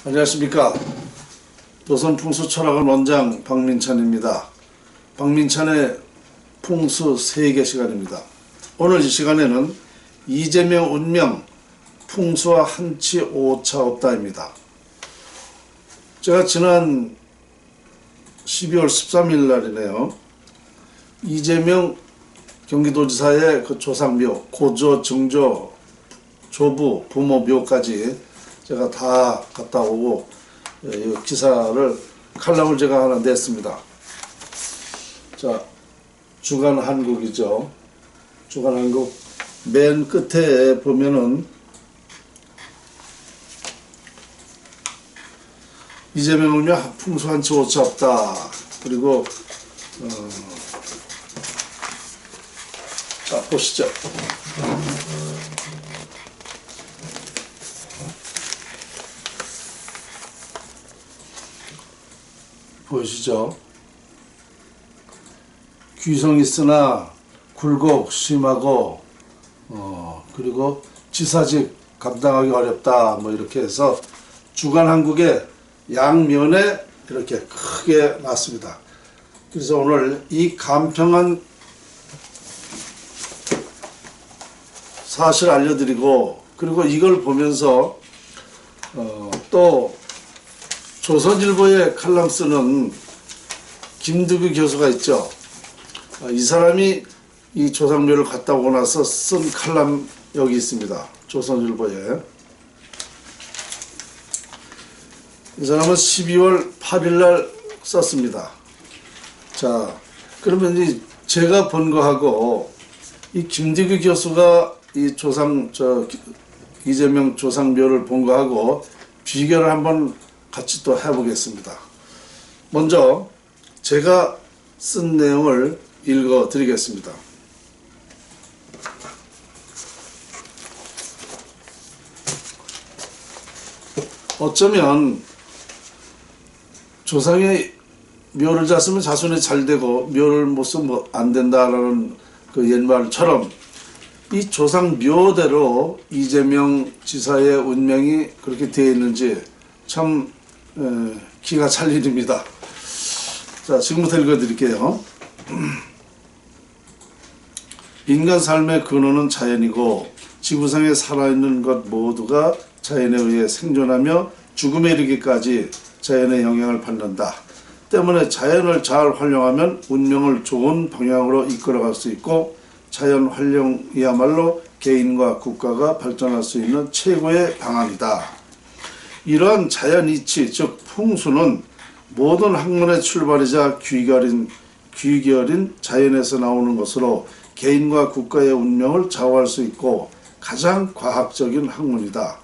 안녕하십니까. 조선풍수철학원 원장 박민찬입니다. 박민찬의 풍수 세계 시간입니다. 오늘 이 시간에는 이재명 운명 풍수와 한치 오차 없다입니다. 제가 지난 12월 13일 날이네요. 이재명 경기도지사의 그 조상묘, 고조, 증조, 조부, 부모 묘까지 제가 다 갔다 오고 이 기사를 칼럼을 제가 하나 냈습니다. 자, 주간 한국이죠. 주간 한국 맨 끝에 보면은 이재명 운명 풍수 한치 오차 없다. 그리고 자, 보시죠. 보이시죠? 귀성 있으나 굴곡 심하고 그리고 지사직 감당하기 어렵다, 뭐 이렇게 해서 주간 한국의 양면에 이렇게 크게 났습니다. 그래서 오늘 이 간평한 사실 알려드리고, 그리고 이걸 보면서 또 조선일보에 칼럼 쓰는 김두규 교수가 있죠. 이 사람이 이 조상묘를 갔다 오고 나서 쓴 칼럼 여기 있습니다. 조선일보에. 이 사람은 12월 8일 날 썼습니다. 자, 그러면 이 제가 본 거하고 이 김두규 교수가 이 이재명 조상묘를 본 거하고 비교를 한번 같이 또 해보겠습니다. 먼저 제가 쓴 내용을 읽어 드리겠습니다. 어쩌면 조상의 묘를 잤으면 자손이 잘 되고 묘를 못 쓰면 안 된다라는 그 옛말처럼 이 조상 묘대로 이재명 지사의 운명이 그렇게 되어 있는지 참 기가 찰 일입니다. 자, 지금부터 읽어드릴게요. 인간 삶의 근원은 자연이고 지구상에 살아있는 것 모두가 자연에 의해 생존하며 죽음에 이르기까지 자연의 영향을 받는다. 때문에 자연을 잘 활용하면 운명을 좋은 방향으로 이끌어갈 수 있고 자연 활용이야말로 개인과 국가가 발전할 수 있는 최고의 방안이다. 이러한 자연 이치, 즉 풍수는 모든 학문의 출발이자 귀결인 자연에서 나오는 것으로 개인과 국가의 운명을 좌우할 수 있고 가장 과학적인 학문이다.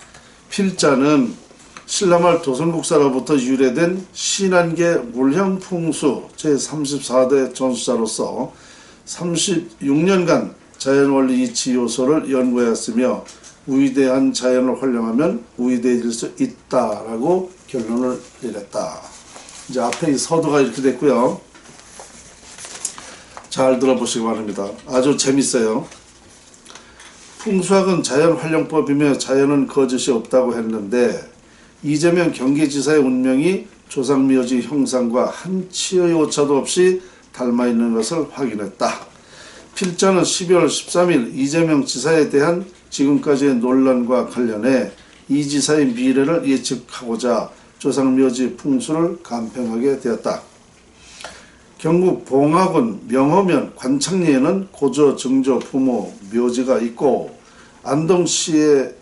필자는 신라말 도선국사로부터 유래된 신한계 물형풍수 제34대 전수자로서 36년간 자연원리 이치 요소를 연구하였으며 위대한 자연을 활용하면 위대해질 수 있다라고 결론을 내렸다. 이제 앞에 이 서두가 이렇게 됐고요. 잘 들어보시기 바랍니다. 아주 재밌어요. 풍수학은 자연 활용법이며 자연은 거짓이 없다고 했는데 이재명 경기지사의 운명이 조상묘지 형상과 한치의 오차도 없이 닮아있는 것을 확인했다. 필자는 12월 13일 이재명 지사에 대한 지금까지의 논란과 관련해 이 지사의 미래를 예측하고자 조상묘지 풍수를 간평하게 되었다. 경북 봉화군 명호면 관창리에는 고조, 증조, 부모 묘지가 있고 안동시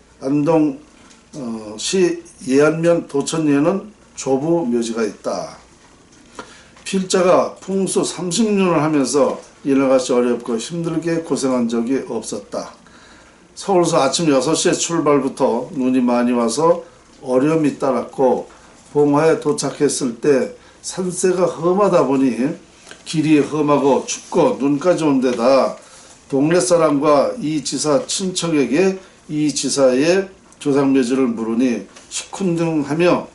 예안면 도천리에는 조부 묘지가 있다. 필자가 풍수 30년을 하면서 이날같이 어렵고 힘들게 고생한 적이 없었다. 서울서 아침 6시에 출발부터 눈이 많이 와서 어려움이 따랐고 봉화에 도착했을 때 산세가 험하다 보니 길이 험하고 춥고 눈까지 온 데다 동네 사람과 이 지사 친척에게 이 지사의 조상묘지를 물으니 시큰둥하며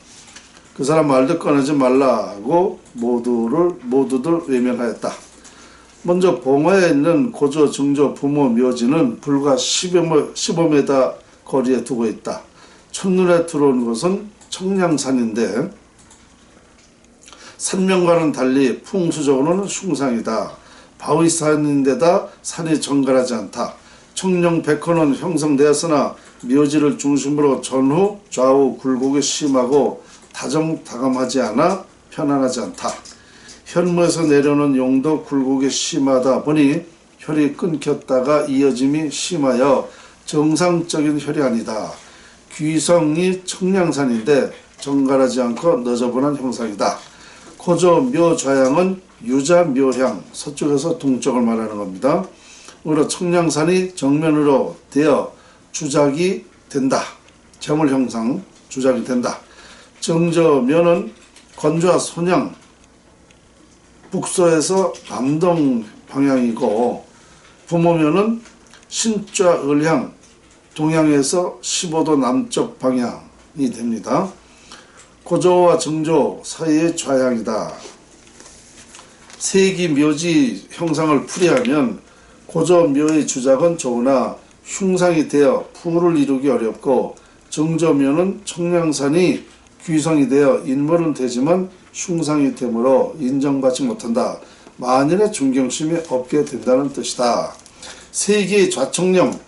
그 사람 말도 꺼내지 말라고 모두들 외면하였다. 먼저 봉화에 있는 고조, 증조, 부모 묘지는 불과 15m 거리에 두고 있다. 첫눈에 들어온 곳은 청량산인데 산명과는 달리 풍수적으로는 흉상이다. 바위산인데다 산이 정갈하지 않다. 청룡백호는 형성되었으나 묘지를 중심으로 전후 좌우 굴곡이 심하고 다정다감하지 않아 편안하지 않다. 현무에서 내려오는 용도 굴곡이 심하다 보니 혈이 끊겼다가 이어짐이 심하여 정상적인 혈이 아니다. 귀성이 청량산인데 정갈하지 않고 너저분한 형상이다. 고조 묘좌향은 유자 묘향, 서쪽에서 동쪽을 말하는 겁니다. 오히려 청량산이 정면으로 되어 주작이 된다. 재물 형상 주작이 된다. 정저묘는 건조와 손양, 북서에서 남동 방향이고 부모묘는 신좌 을향, 동양에서 15도 남쪽 방향이 됩니다. 고조와 정조 사이의 좌향이다. 세기 묘지 형상을 풀이하면 고조 묘의 주작은 좋으나 흉상이 되어 부를 이루기 어렵고 정조묘는 청량산이 귀성이 되어 인물은 되지만 흉상이 되므로 인정받지 못한다. 만일의 존경심이 없게 된다는 뜻이다. 세기의 좌청령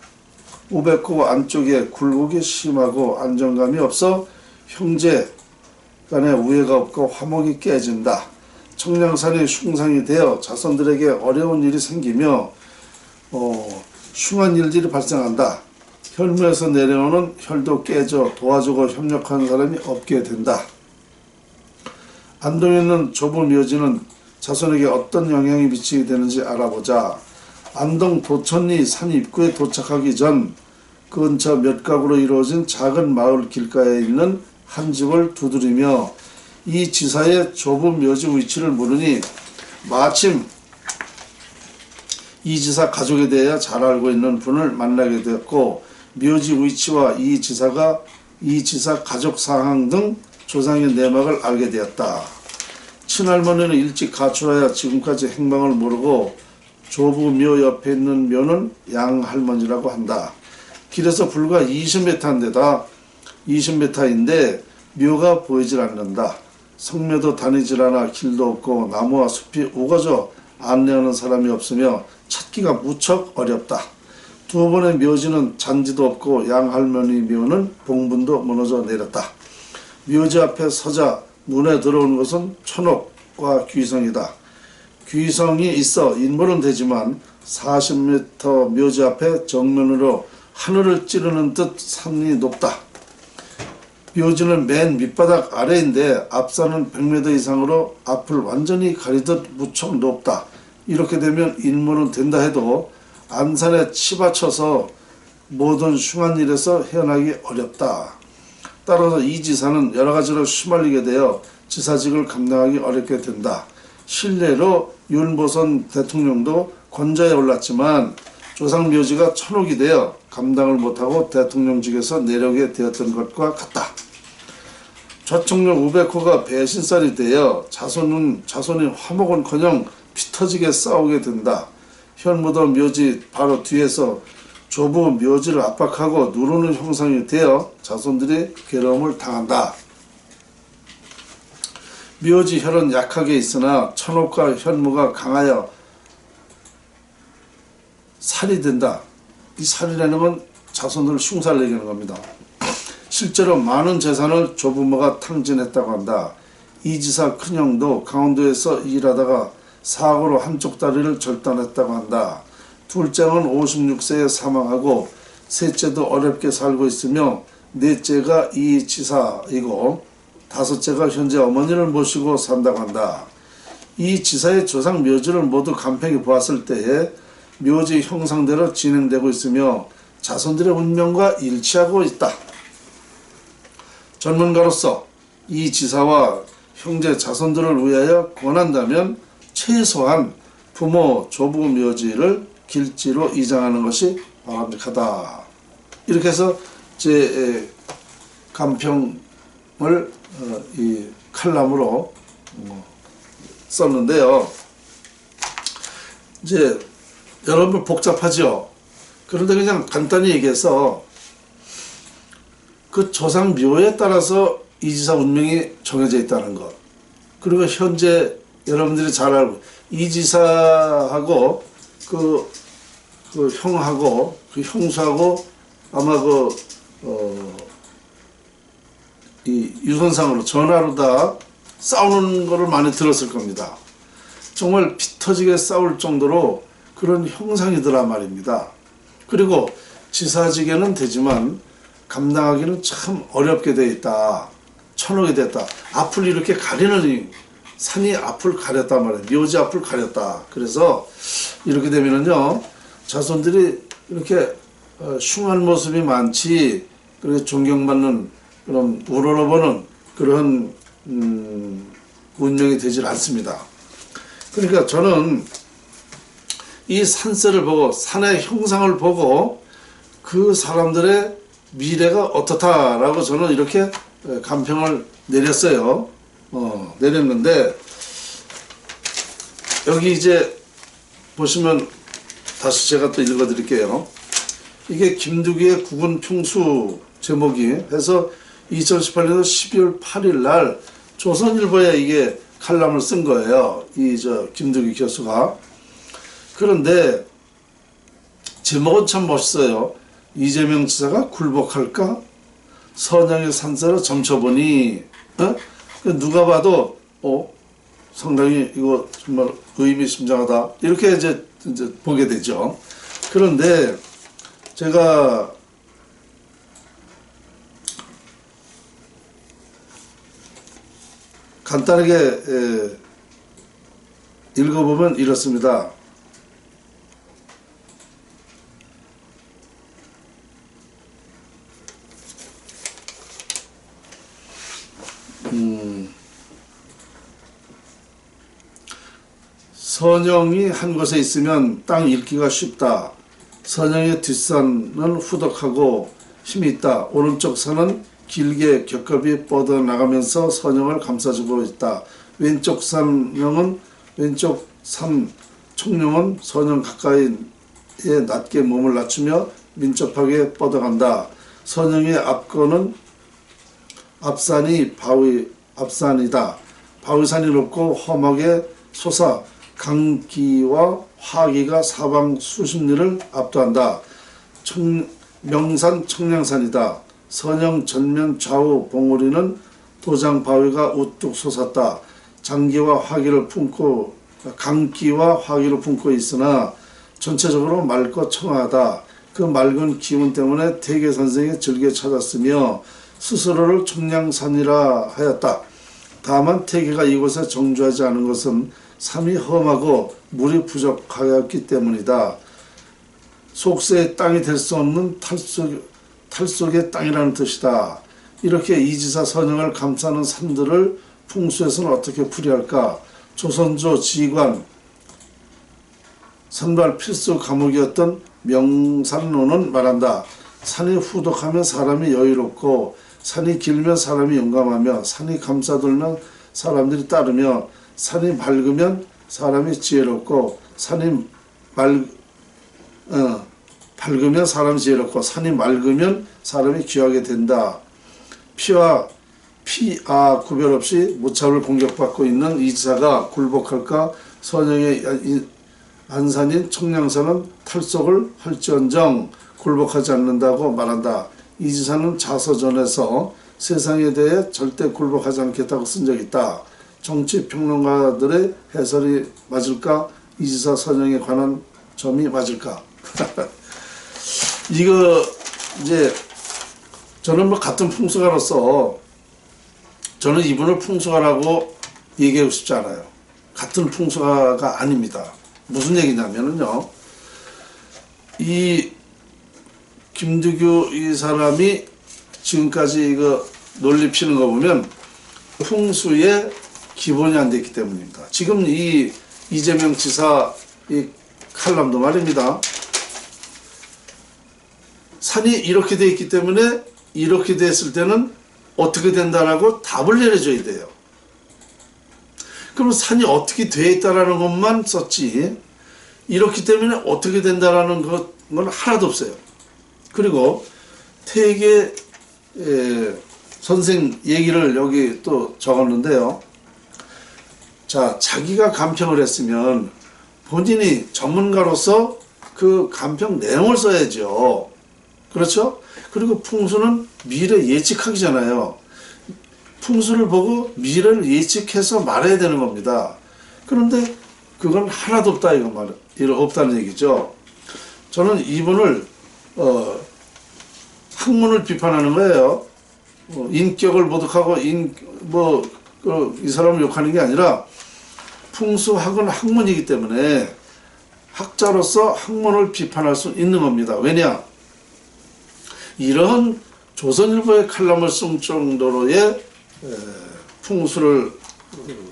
우백호 안쪽에 굴곡이 심하고 안정감이 없어 형제 간에 우애가 없고 화목이 깨진다. 청량산이 흉상이 되어 자손들에게 어려운 일이 생기며 흉한 일들이 발생한다. 혈무에서 내려오는 혈도 깨져 도와주고 협력하는 사람이 없게 된다. 안동에 있는 좁은 묘지는 자손에게 어떤 영향이 미치게 되는지 알아보자. 안동 도천리 산 입구에 도착하기 전 근처 몇 가구로 이루어진 작은 마을 길가에 있는 한 집을 두드리며 이 지사의 좁은 묘지 위치를 물으니 마침 이 지사 가족에 대해 잘 알고 있는 분을 만나게 되었고 묘지 위치와 이 지사 가족 상황 등 조상의 내막을 알게 되었다. 친할머니는 일찍 가출하여 지금까지 행방을 모르고 조부 묘 옆에 있는 묘는 양할머니라고 한다. 길에서 불과 20m인데 묘가 보이질 않는다. 성묘도 다니질 않아 길도 없고 나무와 숲이 우거져 안내하는 사람이 없으며 찾기가 무척 어렵다. 두 번의 묘지는 잔디도 없고 양할머니 묘는 봉분도 무너져 내렸다. 묘지 앞에 서자 눈에 들어온 것은 천옥과 귀성이다. 귀성이 있어 인물은 되지만 40m 묘지 앞에 정면으로 하늘을 찌르는 듯 산이 높다. 묘지는 맨 밑바닥 아래인데 앞산은 100m 이상으로 앞을 완전히 가리듯 무척 높다. 이렇게 되면 인물은 된다 해도 안산에 치받쳐서 모든 흉한 일에서 헤어나기 어렵다. 따라서 이 지사는 여러가지로 휘말리게 되어 지사직을 감당하기 어렵게 된다. 실례로 윤보선 대통령도 권좌에 올랐지만 조상묘지가 천옥이 되어 감당을 못하고 대통령직에서 내려오게 되었던 것과 같다. 좌청령 우백호가 배신살이 되어 자손이 화목은커녕 피터지게 싸우게 된다. 현무도 묘지 바로 뒤에서 조부 묘지를 압박하고 누르는 형상이 되어 자손들이 괴로움을 당한다. 묘지 혈은 약하게 있으나 천옥과 현무가 강하여 살이 된다. 이 살이라는 건 자손들을 흉살을 얘기하는 겁니다. 실제로 많은 재산을 조부모가 탕진했다고 한다. 이지사 큰형도 강원도에서 일하다가 사고로 한쪽 다리를 절단했다고 한다. 둘째는 56세에 사망하고 셋째도 어렵게 살고 있으며 넷째가 이 지사이고 다섯째가 현재 어머니를 모시고 산다고 한다. 이 지사의 조상 묘지를 모두 간평히 보았을 때에 묘지 형상대로 진행되고 있으며 자손들의 운명과 일치하고 있다. 전문가로서 이 지사와 형제 자손들을 위하여 권한다면 최소한 부모 조부 묘지를 길지로 이장하는 것이 바람직하다. 이렇게 해서 제 간평을 이 칼럼으로 썼는데요. 이제 여러분 복잡하죠. 그런데 그냥 간단히 얘기해서 그 조상묘에 따라서 이 지사 운명이 정해져 있다는 것. 그리고 현재 여러분들이 잘 알고 이 지사하고 그 형하고 그 형수하고 아마 이 유선상으로 전화로 다 싸우는 거를 많이 들었을 겁니다. 정말 피 터지게 싸울 정도로 그런 형상이더라 말입니다. 그리고 지사직에는 되지만 감당하기는 참 어렵게 돼 있다. 천옥이 됐다. 앞을 이렇게 가리는, 산이 앞을 가렸단 말이에요. 묘지 앞을 가렸다. 그래서 이렇게 되면은요, 자손들이 이렇게 흉한 모습이 많지, 그렇게 존경받는 그런 우러러보는 그런 운명이 되질 않습니다. 그러니까 저는 이 산세를 보고 산의 형상을 보고 그 사람들의 미래가 어떻다라고 저는 이렇게 감평을 내렸어요. 내렸는데 여기 이제 보시면 다시 제가 또 읽어드릴게요. 이게 김두기의 국운 평수 제목이 해서 2018년 12월 8일 날 조선일보에 이게 칼럼을 쓴 거예요. 김두기 교수가. 그런데 제목은 참 멋있어요. 이재명 지사가 굴복할까? 선영의 산세로 점쳐보니, 누가 봐도, 상당히 이거 정말 의미심장하다. 이렇게 이제 보게 되죠. 그런데 제가 간단하게 읽어보면 이렇습니다. 선영이 한 곳에 있으면 땅 읽기가 쉽다. 선영의 뒷산은 후덕하고 힘이 있다. 오른쪽 산은 길게 겹겹이 뻗어나가면서 선영을 감싸주고 있다. 왼쪽 산 청룡은 선영 가까이에 낮게 몸을 낮추며 민첩하게 뻗어간다. 선영의 앞거는 앞산이다. 바위산이 높고 험하게 솟아 강기와 화기가 사방 수십 리를 압도한다. 명산 청량산이다. 선영 전면 좌우 봉우리는 도장 바위가 우뚝 솟았다. 강기와 화기를 품고 있으나 전체적으로 맑고 청하다. 그 맑은 기운 때문에 태계 선생이 즐겨 찾았으며 스스로를 청량산이라 하였다. 다만 태계가 이곳에 정주하지 않은 것은 삶이 험하고 물이 부족하였기 때문이다. 속세의 땅이 될 수 없는 탈속의 땅이라는 뜻이다. 이렇게 이지사 선영을 감싸는 산들을 풍수에서는 어떻게 풀이할까? 조선조 지관 선발 필수 과목이었던 명산론은 말한다. 산이 후덕하면 사람이 여유롭고 산이 길면 사람이 용감하며 산이 감싸돌면 사람들이 따르며 산이 밝으면 사람이 지혜롭고 산이 밝으면 사람이 지혜롭고 산이 맑으면 사람이 귀하게 된다. 피와 구별 없이 무차별 공격받고 있는 이지사가 굴복할까? 선영의 안산인 청량산은 탈속을 할지언정 굴복하지 않는다고 말한다. 이지사는 자서전에서 세상에 대해 절대 굴복하지 않겠다고 쓴 적이 있다. 정치평론가들의 해설이 맞을까? 이지사 선영에 관한 점이 맞을까? 이거 이제 저는 뭐 같은 풍수가로서 저는 이분을 풍수가라고 얘기하고 싶지 않아요. 같은 풍수가가 아닙니다. 무슨 얘기냐면요. 이 김두규 이 사람이 지금까지 이거 논리 피는 거 보면 풍수의 기본이 안 됐기 때문입니다. 지금 이 이재명 지사 이 칼럼도 말입니다. 산이 이렇게 돼 있기 때문에 이렇게 됐을 때는 어떻게 된다라고 답을 내려줘야 돼요. 그럼 산이 어떻게 돼 있다라는 것만 썼지 이렇기 때문에 어떻게 된다라는 건 하나도 없어요. 그리고 태계 선생 얘기를 여기 또 적었는데요. 자, 자기가 간평을 했으면 본인이 전문가로서 그 간평 내용을 써야죠. 그렇죠? 그리고 풍수는 미래 예측하기잖아요. 풍수를 보고 미래를 예측해서 말해야 되는 겁니다. 그런데 그건 하나도 없다 없다는 얘기죠. 저는 이분을 학문을 비판하는 거예요. 인격을 모독하고 이 사람을 욕하는 게 아니라 풍수학은 학문이기 때문에 학자로서 학문을 비판할 수 있는 겁니다. 왜냐? 이런 조선일보의 칼럼을 쓸 정도로의 풍수를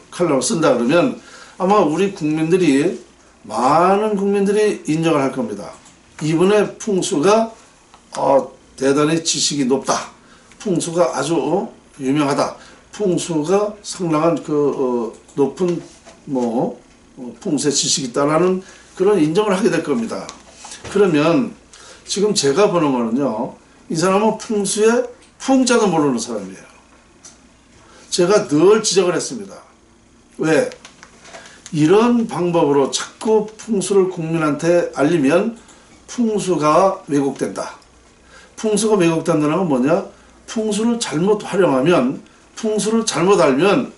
칼럼을 쓴다 그러면 아마 우리 국민들이 많은 국민들이 인정을 할 겁니다. 이분의 풍수가 대단히 지식이 높다. 풍수가 아주 유명하다. 풍수가 상당한 높은 풍수의 지식이 있다라는 그런 인정을 하게 될 겁니다. 그러면 지금 제가 보는 거는요, 이 사람은 풍수의 풍자도 모르는 사람이에요. 제가 늘 지적을 했습니다. 왜? 이런 방법으로 자꾸 풍수를 국민한테 알리면 풍수가 왜곡된다. 풍수가 왜곡된다는 건 뭐냐? 풍수를 잘못 활용하면, 풍수를 잘못 알면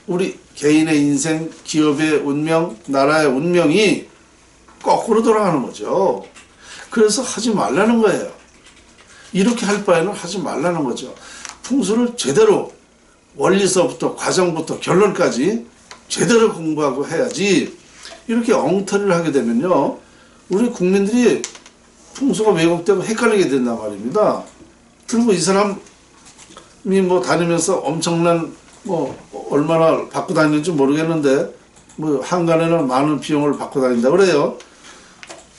우리 개인의 인생, 기업의 운명, 나라의 운명이 거꾸로 돌아가는 거죠. 그래서 하지 말라는 거예요. 이렇게 할 바에는 하지 말라는 거죠. 풍수를 제대로 원리서부터 과정부터 결론까지 제대로 공부하고 해야지, 이렇게 엉터리를 하게 되면요, 우리 국민들이 풍수가 왜곡되고 헷갈리게 된단 말입니다. 그리고 이 사람이 다니면서 엄청난 얼마나 받고 다니는지 모르겠는데 한간에는 많은 비용을 받고 다닌다 그래요.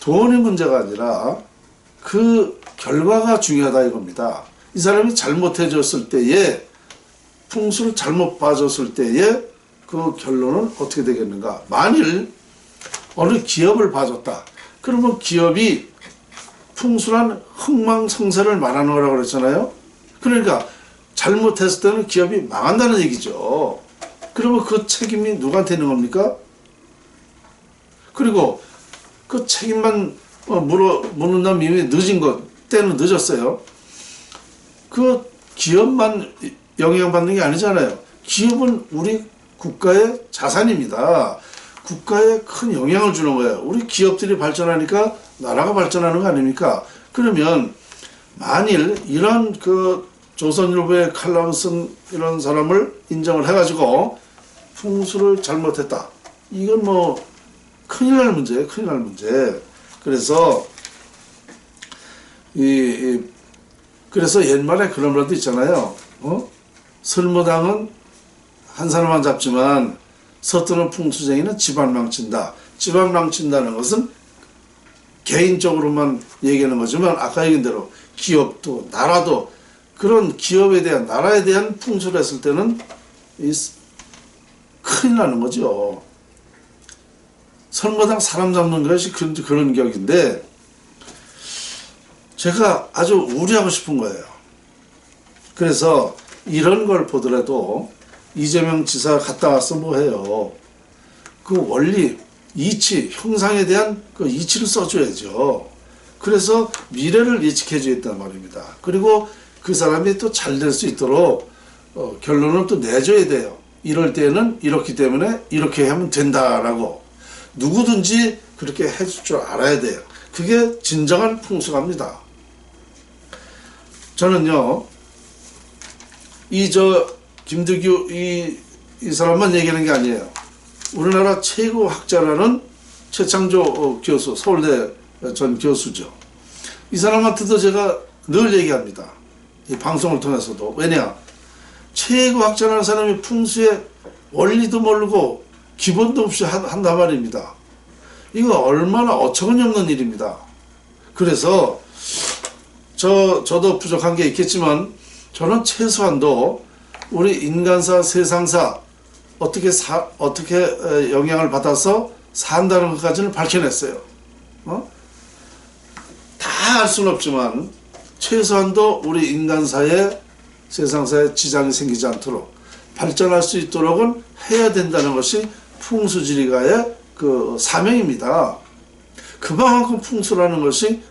돈이 문제가 아니라 그 결과가 중요하다 이겁니다. 이 사람이 잘못해줬을 때에, 풍수를 잘못 봐줬을 때에 그 결론은 어떻게 되겠는가? 만일 어느 기업을 봐줬다. 그러면 기업이 풍수란 흥망성쇠를 말하는 거라고 그랬잖아요. 그러니까 잘못했을 때는 기업이 망한다는 얘기죠. 그러면 그 책임이 누구한테 있는 겁니까? 그리고 그 책임만 묻는다면 이미 늦은 것, 때는 늦었어요. 그 기업만 영향받는 게 아니잖아요. 기업은 우리 국가의 자산입니다. 국가에 큰 영향을 주는 거예요. 우리 기업들이 발전하니까 나라가 발전하는 거 아닙니까? 그러면 만일 이런 조선일보의 칼럼 쓴 이런 사람을 인정을 해가지고 풍수를 잘못했다. 이건 큰일 날 문제예요. 큰일 날 문제. 그래서 그래서 옛말에 그런 말도 있잖아요. 설무당은 한 사람만 잡지만 서투른 풍수쟁이는 집안 망친다. 집안 망친다는 것은 개인적으로만 얘기하는 거지만 아까 얘기한 대로 기업도 나라도 그런 기업에 대한, 나라에 대한 풍수를 했을 때는 큰일 나는 거죠. 설마당 사람 잡는 것이 그런 격인데, 제가 아주 우려하고 싶은 거예요. 그래서 이런 걸 보더라도 이재명 지사 갔다 와서 뭐해요? 그 원리, 이치, 형상에 대한 그 이치를 써줘야죠. 그래서 미래를 예측해줘야 했단 말입니다. 그리고 그 사람이 또 잘 될 수 있도록 결론을 또 내줘야 돼요. 이럴 때는 이렇기 때문에 이렇게 하면 된다라고 누구든지 그렇게 해줄 줄 알아야 돼요. 그게 진정한 풍수갑니다. 저는요, 김두규 이 사람만 얘기하는 게 아니에요. 우리나라 최고 학자라는 최창조 교수, 서울대 전 교수죠. 이 사람한테도 제가 늘 얘기합니다. 이 방송을 통해서도. 왜냐? 최고 학자라는 사람이 풍수의 원리도 모르고 기본도 없이 한단 말입니다. 이거 얼마나 어처구니 없는 일입니다. 그래서 저도 부족한 게 있겠지만 저는 최소한도 우리 인간사, 세상사 어떻게 영향을 받아서 산다는 것까지는 밝혀냈어요. 다 알 수는 없지만 최소한도 우리 인간사회, 세상사에 지장이 생기지 않도록 발전할 수 있도록은 해야 된다는 것이 풍수지리가의 그 사명입니다. 그만큼 풍수라는 것이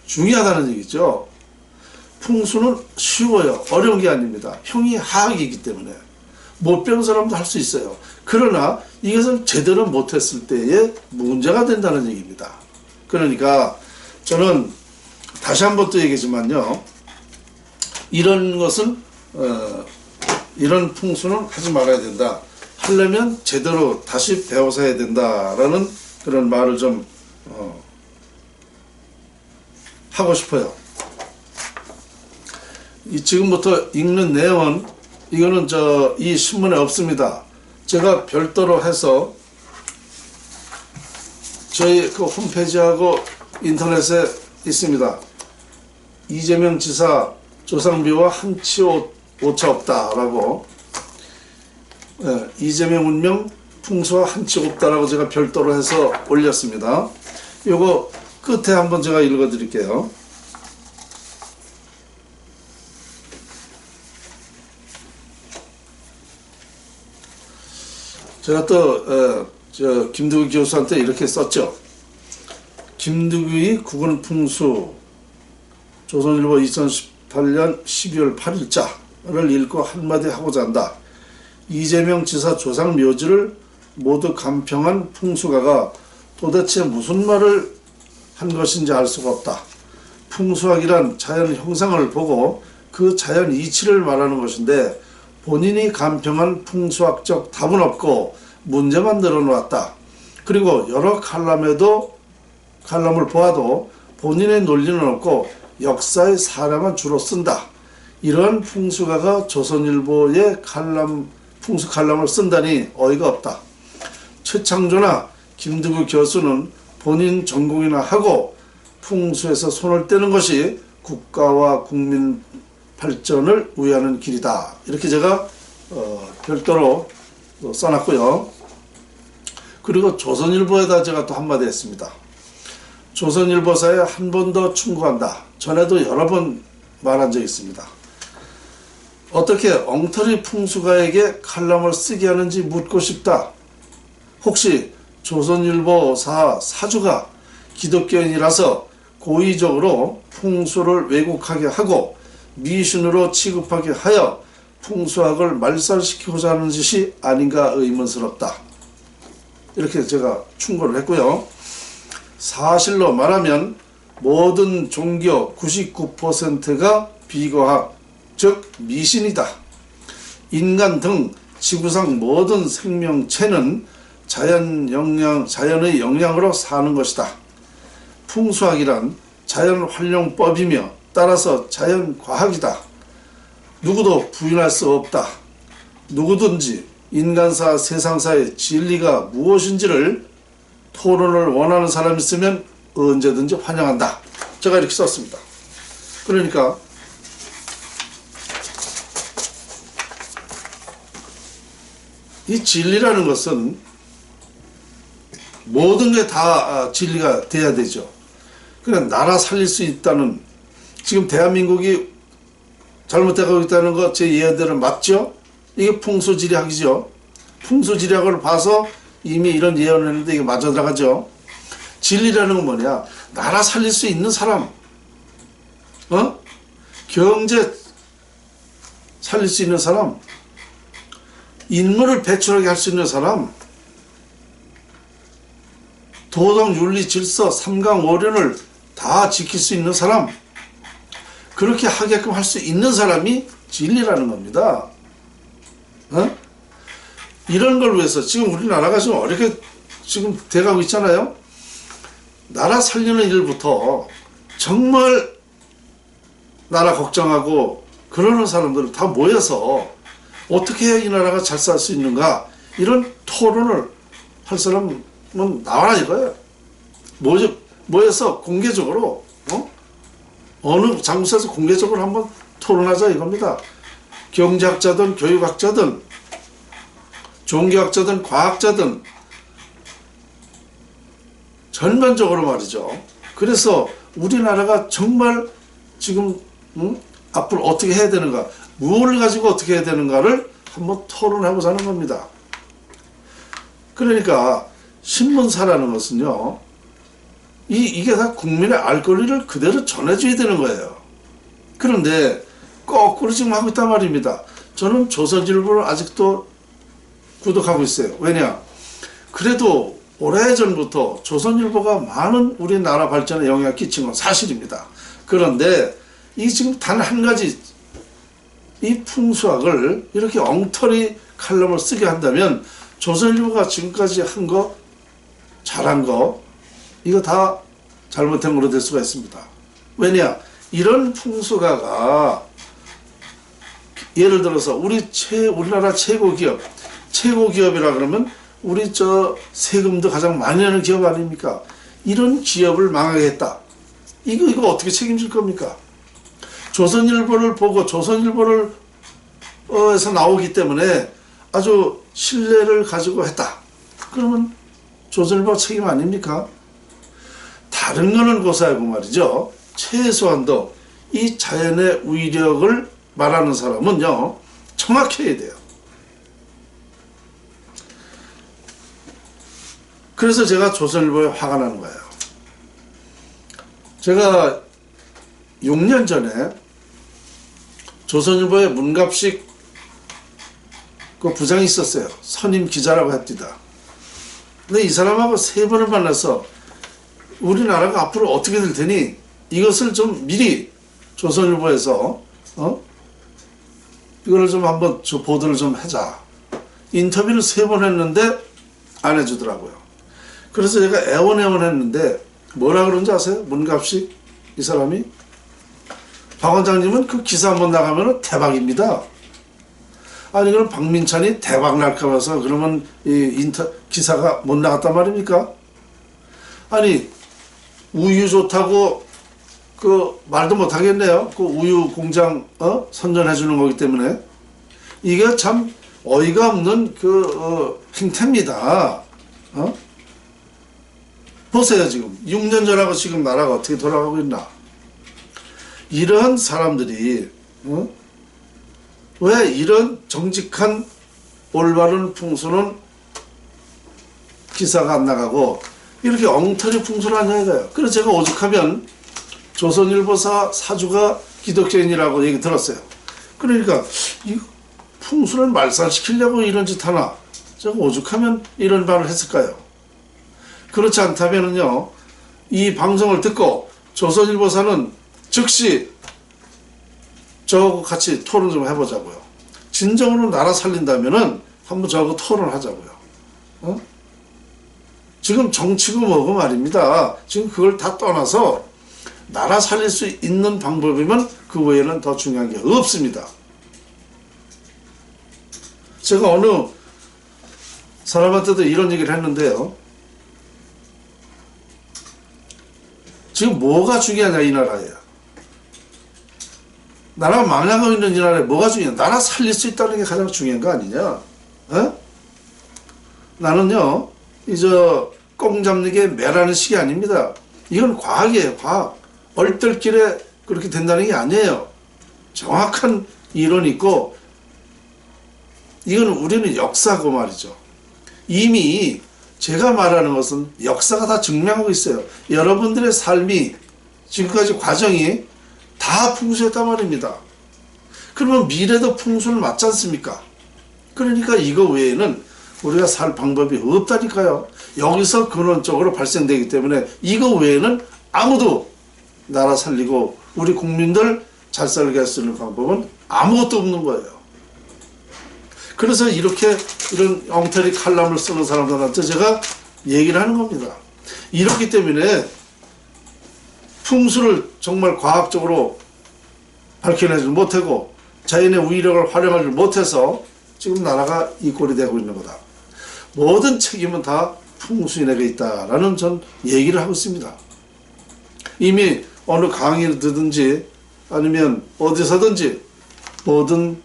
중요하다는 얘기죠. 풍수는 쉬워요. 어려운 게 아닙니다. 형이하학이기 때문에 못 배운 사람도 할 수 있어요. 그러나 이것을 제대로 못했을 때에 문제가 된다는 얘기입니다. 그러니까 저는 다시 한번 또 얘기지만요, 이런 것은 이런 풍수는 하지 말아야 된다. 하려면 제대로 다시 배워서 해야 된다라는 그런 말을 좀 하고 싶어요. 지금부터 읽는 내용은 이거는 이 신문에 없습니다. 제가 별도로 해서 저희 그 홈페이지하고 인터넷에 있습니다. 이재명 지사 조상묘와 한치 오차 없다라고, 이재명 운명 풍수와 한치 없다라고 제가 별도로 해서 올렸습니다. 요거 끝에 한번 제가 읽어 드릴게요. 제가 또 김두규 교수한테 이렇게 썼죠. 김두규의 국은 풍수, 조선일보 2018년 12월 8일자를 읽고 한마디 하고자 한다. 이재명 지사 조상 묘지를 모두 감평한 풍수가가 도대체 무슨 말을 한 것인지 알 수가 없다. 풍수학이란 자연 형상을 보고 그 자연 이치를 말하는 것인데 본인이 감평한 풍수학적 답은 없고 문제만 늘어놓았다. 그리고 여러 칼럼을 보아도 본인의 논리는 없고 역사의 사례만 주로 쓴다. 이런 풍수가가 조선일보의 풍수 칼럼을 쓴다니 어이가 없다. 최창조나 김두구 교수는 본인 전공이나 하고 풍수에서 손을 떼는 것이 국가와 국민 발전을 위하는 길이다. 이렇게 제가 별도로 써놨고요. 그리고 조선일보에다 제가 또 한마디 했습니다. 조선일보사에 한 번 더 충고한다. 전에도 여러 번 말한 적이 있습니다. 어떻게 엉터리 풍수가에게 칼럼을 쓰게 하는지 묻고 싶다. 혹시 조선일보사 사주가 기독교인이라서 고의적으로 풍수를 왜곡하게 하고 미신으로 취급하게 하여 풍수학을 말살시키고자 하는 짓이 아닌가 의문스럽다. 이렇게 제가 충고를 했고요. 사실로 말하면 모든 종교 99%가 비과학, 즉 미신이다. 인간 등 지구상 모든 생명체는 자연의 영향으로 사는 것이다. 풍수학이란 자연 활용법이며 따라서 자연과학이다. 누구도 부인할 수 없다. 누구든지 인간사, 세상사의 진리가 무엇인지를 토론을 원하는 사람이 있으면 언제든지 환영한다. 제가 이렇게 썼습니다. 그러니까 이 진리라는 것은 모든 게 다 진리가 돼야 되죠. 그냥 나라 살릴 수 있다는, 지금 대한민국이 잘못되고 있다는 거 제 예언대로 맞죠? 이게 풍수지리학이죠. 풍수지리학을 봐서 이미 이런 예언을 했는데 이게 맞아 들어가죠. 진리라는 건 뭐냐? 나라 살릴 수 있는 사람, 경제 살릴 수 있는 사람, 인물을 배출하게 할 수 있는 사람, 도덕, 윤리, 질서, 삼강오륜을 다 지킬 수 있는 사람, 그렇게 하게끔 할 수 있는 사람이 진리라는 겁니다. 이런 걸 위해서 지금 우리나라가 지금 어렵게 지금 돼가고 있잖아요. 나라 살리는 일부터 정말 나라 걱정하고 그러는 사람들 다 모여서 어떻게 해야 이 나라가 잘 살 수 있는가, 이런 토론을 할 사람은 나와라 이거예요. 모여서 공개적으로 어느 장소에서 공개적으로 한번 토론하자 이겁니다. 경제학자든 교육학자든 종교학자든 과학자든 전반적으로 말이죠. 그래서 우리나라가 정말 지금 앞으로 어떻게 해야 되는가, 무엇을 가지고 어떻게 해야 되는가를 한번 토론해 보자는 겁니다. 그러니까 신문사라는 것은요, 이게 다 국민의 알 권리를 그대로 전해줘야 되는 거예요. 그런데 거꾸로 지금 하고 있단 말입니다. 저는 조선일보를 아직도 구독하고 있어요. 왜냐? 그래도 오래전부터 조선일보가 많은 우리나라 발전에 영향을 끼친 건 사실입니다. 그런데 이 지금 단 한 가지 이 풍수학을 이렇게 엉터리 칼럼을 쓰게 한다면 조선일보가 지금까지 한 거, 잘한 거, 이거 다 잘못된 걸로 될 수가 있습니다. 왜냐? 이런 풍수가가 예를 들어서 우리나라 최고 기업이라 그러면 우리 세금도 가장 많이 내는 기업 아닙니까? 이런 기업을 망하게 했다. 이거 어떻게 책임질 겁니까? 조선일보를 보고 조선일보를 에서 나오기 때문에 아주 신뢰를 가지고 했다. 그러면 조선일보 책임 아닙니까? 다른 거는 고사하고 말이죠. 최소한도 이 자연의 위력을 말하는 사람은요, 정확해야 돼요. 그래서 제가 조선일보에 화가 나는 거예요. 제가 6년 전에 조선일보의 문갑식 그 부장이 있었어요. 선임 기자라고 합니다. 근데 이 사람하고 3번을 만나서 우리나라가 앞으로 어떻게 될 테니 이것을 좀 미리 조선일보에서 이거를 좀 한번 보도를 좀 하자. 인터뷰를 3번 했는데 안 해주더라고요. 그래서 제가 애원했는데 뭐라 그런지 아세요? 문갑식 이 사람이, 박 원장님은 그 기사 한번 나가면 대박입니다. 아니 그럼 박민찬이 대박 날까 봐서 그러면 기사가 못 나갔단 말입니까? 아니 우유 좋다고 그 말도 못 하겠네요. 그 우유 공장 선전해 주는 거기 때문에 이게 참 어이가 없는 행태입니다. 보세요. 지금 6년 전하고 지금 나라가 어떻게 돌아가고 있나. 이런 사람들이 왜 이런 정직한 올바른 풍수는 기사가 안 나가고 이렇게 엉터리 풍수를 하냐 이거예요. 그래서 제가 오죽하면 조선일보사 사주가 기독교인이라고 얘기 들었어요. 그러니까 이 풍수를 말살시키려고 이런 짓 하나, 제가 오죽하면 이런 말을 했을까요? 그렇지 않다면은요, 이 방송을 듣고 조선일보사는 즉시 저하고 같이 토론 좀 해보자고요. 진정으로 나라 살린다면은 한번 저하고 토론하자고요. 지금 정치고 뭐고 말입니다. 지금 그걸 다 떠나서 나라 살릴 수 있는 방법이면 그 외에는 더 중요한 게 없습니다. 제가 어느 사람한테도 이런 얘기를 했는데요. 지금 뭐가 중요하냐 이 나라에. 나라가 망하고 있는 이 나라에 뭐가 중요하냐. 나라 살릴 수 있다는 게 가장 중요한 거 아니냐. 나는요 꽁 잡는 게 매라는 식이 아닙니다. 이건 과학이에요. 과학. 얼떨결에 그렇게 된다는 게 아니에요. 정확한 이론이 있고, 이건 우리는 역사고 말이죠. 이미 제가 말하는 것은 역사가 다 증명하고 있어요. 여러분들의 삶이 지금까지 과정이 다 풍수였단 말입니다. 그러면 미래도 풍수를 맞지 않습니까? 그러니까 이거 외에는 우리가 살 방법이 없다니까요. 여기서 근원적으로 발생되기 때문에 이거 외에는 아무도 나라 살리고 우리 국민들 잘 살게 할 수 있는 방법은 아무것도 없는 거예요. 그래서 이런 엉터리 칼럼을 쓰는 사람들한테 제가 얘기를 하는 겁니다. 이렇기 때문에 풍수를 정말 과학적으로 밝혀내지 못하고 자연의 위력을 활용하지 못해서 지금 나라가 이 꼴이 되고 있는 거다. 모든 책임은 다 풍수인에게 있다라는 전 얘기를 하고 있습니다. 이미 어느 강의를 듣든지 아니면 어디서든지 모든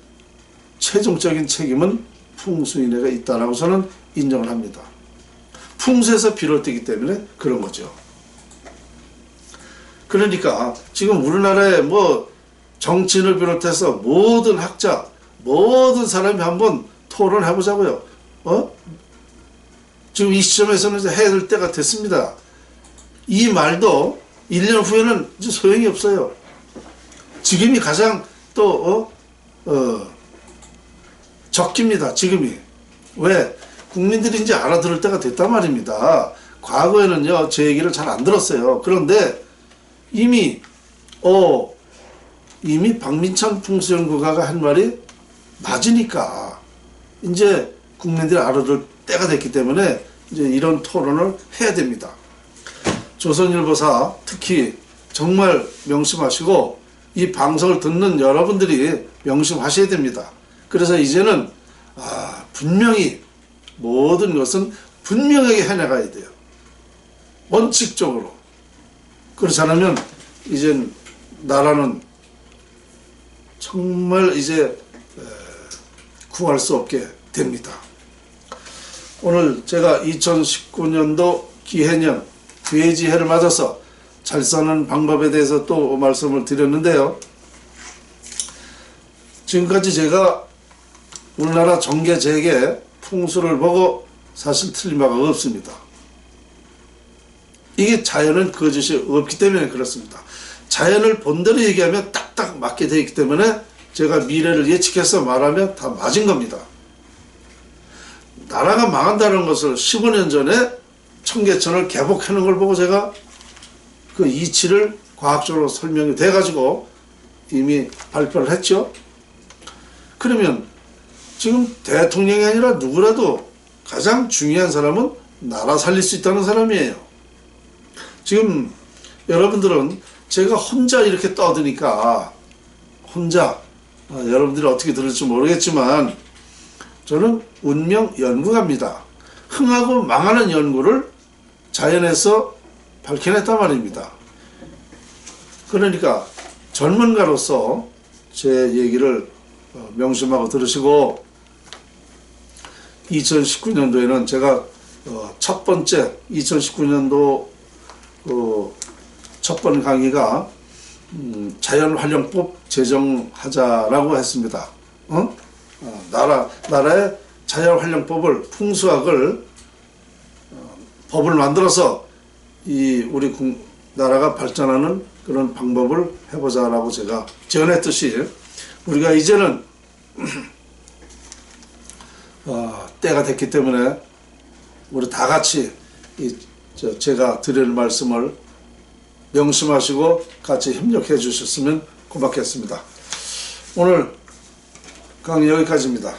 최종적인 책임은 풍수인에게 있다라고 저는 인정을 합니다. 풍수에서 비롯되기 때문에 그런 거죠. 그러니까 지금 우리나라에 뭐 정치인을 비롯해서 모든 학자, 모든 사람이 한번 토론해 보자고요. 지금 이 시점에서는 이제 해야 될 때가 됐습니다. 이 말도 1년 후에는 이제 소용이 없어요. 지금이 가장 또 적깁니다. 지금이. 왜? 국민들이 이제 알아들을 때가 됐단 말입니다. 과거에는요, 제 얘기를 잘 안 들었어요. 그런데 이미 박민찬 풍수연구가가 한 말이 맞으니까 이제 국민들이 알아들 때가 됐기 때문에 이제 이런 토론을 해야 됩니다. 조선일보사 특히 정말 명심하시고 이 방송을 듣는 여러분들이 명심하셔야 됩니다. 그래서 이제는 분명히 모든 것은 분명하게 해나가야 돼요. 원칙적으로. 그렇지 않으면 이젠 나라는 정말 이제 구할 수 없게 됩니다. 오늘 제가 2019년도 기해년 돼지해를 맞아서 잘 사는 방법에 대해서 또 말씀을 드렸는데요. 지금까지 제가 우리나라 정계 재계 풍수를 보고 사실 틀린 바가 없습니다. 이게 자연은 거짓이 없기 때문에 그렇습니다. 자연을 본대로 얘기하면 딱딱 맞게 되어 있기 때문에 제가 미래를 예측해서 말하면 다 맞은 겁니다. 나라가 망한다는 것을 15년 전에 청계천을 개복하는 걸 보고 제가 그 이치를 과학적으로 설명이 돼가지고 이미 발표를 했죠. 그러면 지금 대통령이 아니라 누구라도 가장 중요한 사람은 나라 살릴 수 있다는 사람이에요. 지금 여러분들은 제가 혼자 이렇게 떠드니까 혼자 여러분들이 어떻게 들을지 모르겠지만 저는 운명 연구가입니다. 흥하고 망하는 연구를 자연에서 밝혀냈단 말입니다. 그러니까 전문가로서 제 얘기를 명심하고 들으시고 2019년도에는 제가 첫 번째 2019년도 첫 번 강의가 자연활용법 제정하자라고 했습니다. 나라의 자연활용법을 풍수학을 법을 만들어서 우리 나라가 발전하는 그런 방법을 해보자라고 제가 제안했듯이 우리가 이제는 때가 됐기 때문에 우리 다 같이 제가 드릴 말씀을 명심하시고 같이 협력해 주셨으면 고맙겠습니다. 오늘 강의 여기까지입니다.